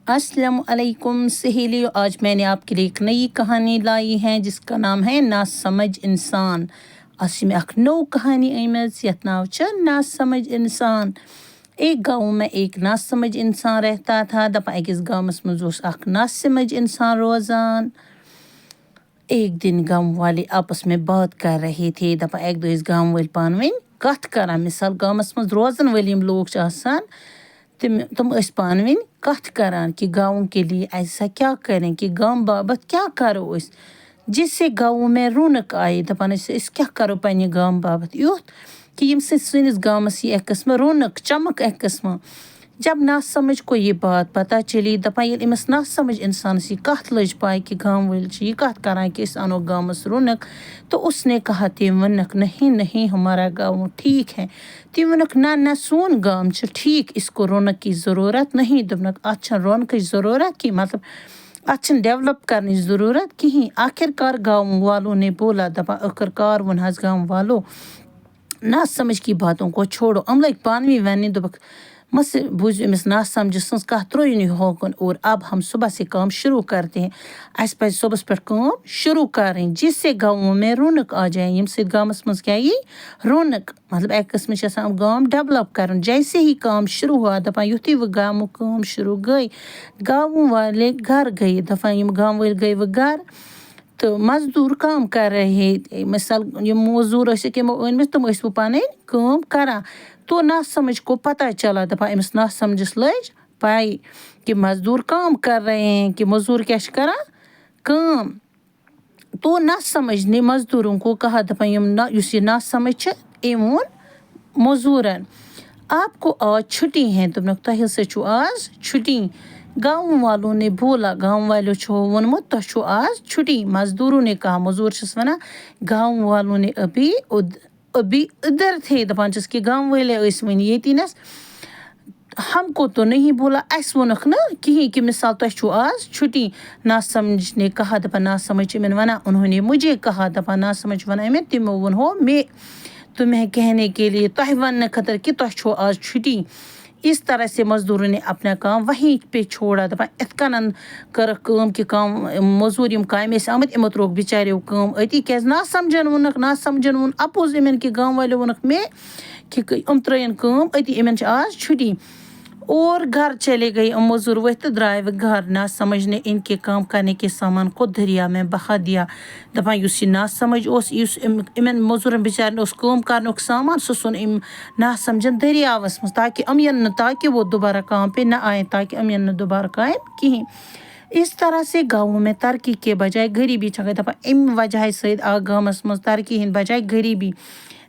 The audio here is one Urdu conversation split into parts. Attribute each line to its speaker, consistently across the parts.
Speaker 1: السلام علیکم سہیلیو، آج میں نے آپ کے لیے ایک نئی کہانی لائی ہے جس کا نام ہے نا سمجھ انسان۔ اس میں اخ نو کہانی آمت یتھ ناو چھ نا سمجھ انسان۔ ایک گاؤں میں ایک نا سمجھ انسان رہتا تھا۔ دپا اکس گامس مز اوس اخ نا سمجھ انسان روزان۔ ایک دن گام والے آپس میں بات کر رہے تھے۔ دپا ایک دو گام والے پان ونی کتھ کران، مثال گامس مز روزن والی یم لوگ چھ آسان تم اس پان ونی کتھ کران کہ گاؤں کے لیے ایسا کیا کریں، کہ گام بابت کیا کرو اس جس سے گاؤں میں رونق آئے۔ دپان اس کیا کرو پنہ گام بابت یوت کہ یم سے سنس گامس یہ ایک قسم رونق چمک ایک قسم۔ جب نا سمجھ کو یہ بات پتہ چلی، دپان یل امس نا سمجھ انسانس یہ کتھ لج پائے کہ گام وال چھ یہ کتھ کران کہ اس انو گامس رونق، تو اس نے کہا تم ونک نہیں نہیں ہمارا گاؤں ٹھیک ہے۔ تم ونک نہ سون گام چھ ٹھیک، اس کو رونق کی ضرورت نہیں۔ دپنک ات چھ رونق کی ضرورت کی مطلب ات چھ ڈیولپ کرنی ضرورت کہیں۔ آخر کار گاؤں والوں نے بولا، دپان آخر کار ون حظ گام والو نا سمجھ کی باتوں کو چھوڑو۔ ہم لوگ پانوی وننہ دپک مس بوزو امس نا سمجھ سنس کتھ تروینی ہوکن، اور اب ہم صبح سے کام شروع کرتے ہیں۔ اس پہ صبح پر کام شروع کریں جس سے گاؤں میں رونق آ جائے۔ یم سے گامس مز کیا یہ رونق مطلب ایک قسم گام ڈیولپ کرن۔ جیسے ہی کام شروع ہوا، دپان یتھی وہ گامو کام شروع گئی، گاؤں والے گھر گئے۔ دپان یم گام والے گئے وہ گھر تو مزدور کام کر رہے تھے۔ مثال یم موزور ٲسِکھ یمو أنمٕتۍ تم ٲسۍ وۄنۍ پنٕنۍ کٲم کران۔ تو نا سمجھ کو پتہ چلا، دپان امس نا سمجھس لج پائی کہ مزدور کام کر رہے ہیں، کہ مزدور کیا چھ کران کام۔ تو نا سمجھ نے مزدوروں کو کہا، دپان یس یہ نا سمجھ چھ أمۍ وون مزدورن آپ کو آج چھٹی ہے۔ دوٚپنکھ تۄہہِ ہسا چھو آز چھٹی۔ گاؤں والوں نے بولا، گاؤں والوں چھو وونمُت تۄہہِ چھو آز چھٹی۔ مزدوروں نے کہا، مزدور چھس ونان گاؤں والوں نے ابھی ادھر تھے، دپان چھس کہ گاؤں والے ٲسۍ وٕنہِ ییٚتی نس، ہم کو تو نہیں بولا، اس وونکھ نا کہیں کہ مثال تۄہہِ چھو آز چھٹی۔ نا سمجھ نے کہا، دپان نا سمجھ یمن ونان انہوں نے مجھے کہا، دپان نا سمجھ ونان یمن تمو ونہو مے تمہیں کہنے کے لیے تۄہہِ وننہٕ خٲطرٕ کہ تۄہہِ چھو آز چھٹی۔ اس طرح سے مزدوروں نے اپنا کام وہیں پہ چھوڑا۔ دپان اتھ کنن کٔرٕکھ کٲم کہ کام مزور یم کامہِ ٲسۍ آمٕتۍ یمو ترٛووُکھ بچاریو کٲم أتی، کیازِ نا سمجھن ووٚنکھ، نا سمجھن ووٚن اپوز یمن کہ گام والیو ووٚنکھ مے کہ یِم ترٛٲیِن کٲم أتی، یمن چھِ آز چھٹی۔ اور گھر چلے گئے مزدور ؤتھۍ تہٕ درائے وہ گھر۔ نا سمجھ نے ان کے کام کرنے کے سامان کو دریا میں بہا دیا۔ دپان یُس یہ نا سمجھ اوس، یُس یمن مزدورن بچارن اوس کٲم کرنُک سامان، سُہ ژھُن أمۍ نا سمجھن دریاوس منٛز تاکہ یِم یِن نہٕ، تاکہ وہ دوبارہ کام پہ نہ آئیں، تاکہ یِم یِن نہٕ دوبارہ کامہِ کہیٖنۍ۔ اس طرح سے گاؤں میں ترقی کے بجائے غریبی چھِ گٔے۔ دپان امہِ وجہ سۭتۍ آو گامس منٛز ترقی ہٕنٛدِ بجائے غریبی۔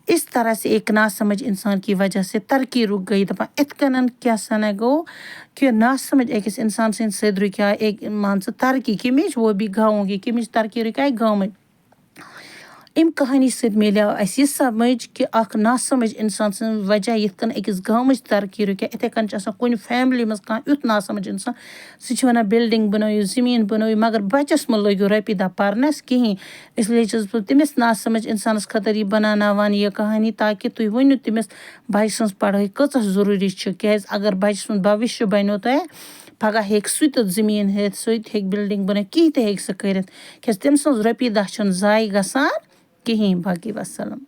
Speaker 1: اس طرح سے ایک نا سمجھ انسان کی وجہ سے ترقی رک گئی۔ دپان اتھ کنن کیا سنا گو کہ نا سمجھ ایکس انسان سٕنٛدِ سۭتۍ رُکیٛاے ایک مان ژٕ ترقی، کمِچ وہ بھی گاؤں کی، کمِچ ترقی رُکیٛاے گامٕچ۔ امہِ کہانی سۭتۍ ملیو اسہِ یہِ سمجھ کہ اکھ نا سمجھ انسان سٕنٛدِ وجہ یتھ کٔنۍ أکِس گامٕچ ترقی رُکے، یِتھے کٔنۍ چھِ آسان کُنہِ فیملی منٛز کانٛہہ یُتھ نا سمجھ انسان، سُہ چھُ ونان بلڈنگ بنٲیِو، زمیٖن بنٲیِو، مگر بچس مہ لٲگِو رۄپیہِ دہ پرنس کہیٖنۍ۔ اس لیے چھس بہٕ تٔمِس نا سمجھ انسانس خٲطرٕ یہِ بناوناوان یہِ کہانی، تاکہ تُہۍ ؤنِو تٔمِس بچہٕ سٕنٛز پڑھٲے کۭژاہ ضروٗری چھِ، کیازِ اگر بچہٕ سُنٛد بھوشیہ بنیو تۄہہِ، پگاہ ہیٚکہِ سُہ تہِ زمیٖن ہیٚتھ، سُہ تہِ ہیٚکہِ بلڈنگ بنٲیِتھ، کینٛہہ تہِ ہیٚکہِ سُہ کٔرِتھ، کیازِ تٔمۍ سٕنٛز رۄپیہِ دہ چھنہٕ ضایع گژھان کہیٖنۍ۔ باقی وسلام۔